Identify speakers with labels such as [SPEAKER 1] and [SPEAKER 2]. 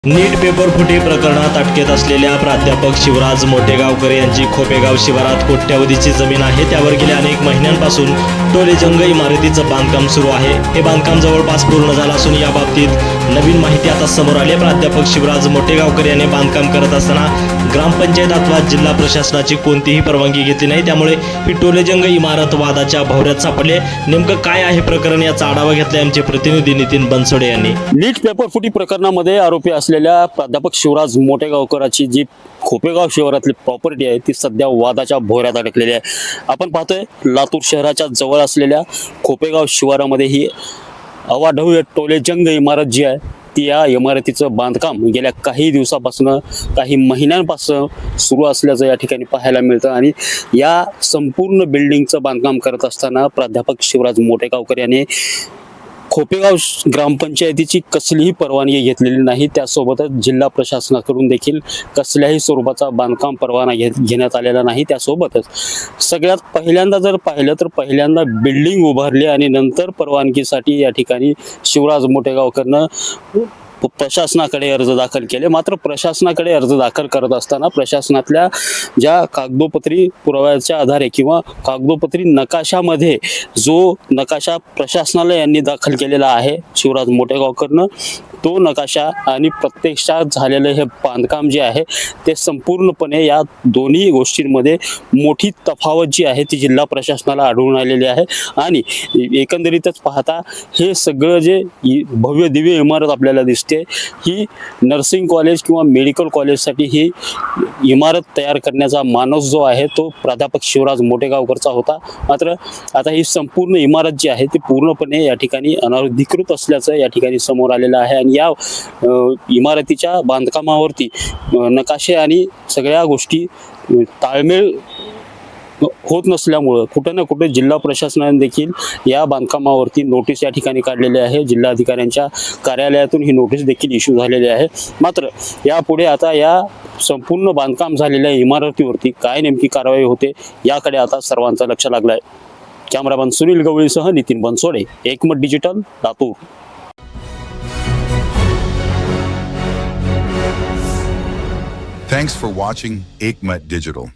[SPEAKER 1] नीट paper फुटी प्रकरणात अटकेत असलेल्या प्राध्यापक शिवराज मोठेगावकर यांची खोपेगाव शिवारात कोट्यावधीची जमीन आहे. त्यावर गेल्या अनेक महिन्यांपासून टोलेजंग इमारतीचं बांधकाम सुरू आहे. हे बांधकाम जवळपास पूर्ण झालं असून या बाबतीत नवीन माहिती आता समोर आली. प्राध्यापक शिवराज मोठेगावकर यांनी बांधकाम करत असताना ग्रामपंचायत अथवा जिल्हा प्रशासनाची कोणतीही परवानगी घेतली नाही. त्यामुळे ही टोलेजंग इमारत वादाच्या भोवऱ्यात सापडले. नेमकं काय आहे प्रकरण याचा आढावा घेतलाय आमचे प्रतिनिधी नितीन बनसोडे यांनी.
[SPEAKER 2] नीट पेपर फुटी प्रकरणामध्ये आरोपी असलेल्या प्राध्यापक शिवराज मोठेगावकरांची जी खोपेगाव शिवारातली प्रॉपर्टी आहे ती सध्या वादाच्या भोवऱ्यात अडकलेली आहे. आपण पाहतोय लातूर शहराच्या जवळ असलेल्या खोपेगाव शिवारामध्ये ही अवाढव्य टोलेजंग इमारत जी आहे ती या इमारतीचं बांधकाम गेल्या काही दिवसापासून काही महिन्यांपासून सुरू असल्याचं या ठिकाणी पाहायला मिळतं. आणि या संपूर्ण बिल्डिंगचं बांधकाम करत असताना प्राध्यापक शिवराज मोठेगावकर यांनी खोपेगाव ग्रामपंचायतीची कसलीही परवानगी घेतलेली नाही. त्यासोबतच जिल्हा प्रशासनाकडून देखील कसल्याही स्वरूपाचा बांधकाम परवाना घेण्यात आलेला नाही. त्यासोबतच सगळ्यात पहिल्यांदा जर पाहिलं तर पहिल्यांदा बिल्डिंग उभारली आणि नंतर परवानगीसाठी या ठिकाणी शिवराज मोठेगावकरनं प्रशासनाकडे अर्ज दाखल केले. मात्र प्रशासनाकडे अर्ज दाखल करत असताना प्रशासनातल्या ज्या कागदोपत्री पुराव्याच्या आधारे किंवा कागदोपत्री नकाशामध्ये जो नकाशा प्रशासनाला यांनी दाखल केलेला आहे शिवराज मोठेगावकरनं, तो नकाशा आणि प्रत्यक्षात झालेलं हे बांधकाम जे आहे ते संपूर्णपणे या दोन्ही गोष्टींमध्ये मोठी तफावत जी आहे ती जिल्हा प्रशासनाला आढळून आलेली आहे. आणि एकंदरीतच पाहता हे सगळं जे भव्य दिव्य इमारत आपल्याला दिसते ही नर्सिंग कॉलेज किंवा मेडिकल कॉलेजसाठी ही इमारत तयार करण्याचा मानस जो आहे तो प्राध्यापक शिवराज मोठेगावकरचा होता. मात्र आता ही संपूर्ण इमारत जी आहे ती पूर्णपणे या ठिकाणी अनधिकृत असल्याचं या ठिकाणी समोर आलेलं आहे. आणि या इमारतीच्या बांधकामावरती नकाशे आणि सगळ्या गोष्टी ताळमेळ होत नसल्यामुळं कुठे ना कुठे जिल्हा प्रशासनाने देखील या बांधकामावरती नोटीस या ठिकाणी काढलेली आहे. जिल्हाधिकाऱ्यांच्या कार्यालयातून ही नोटीस देखील इश्यू झालेली आहे. मात्र यापुढे आता या संपूर्ण बांधकाम झालेल्या इमारतीवरती काय नेमकी कारवाई होते याकडे आता सर्वांचं लक्ष लागलं आहे. कॅमेरामॅन सुनील गवळीसह नितीन बनसोडे, एकमत digital, Latur.
[SPEAKER 3] Thanks for watching Ekmat Digital.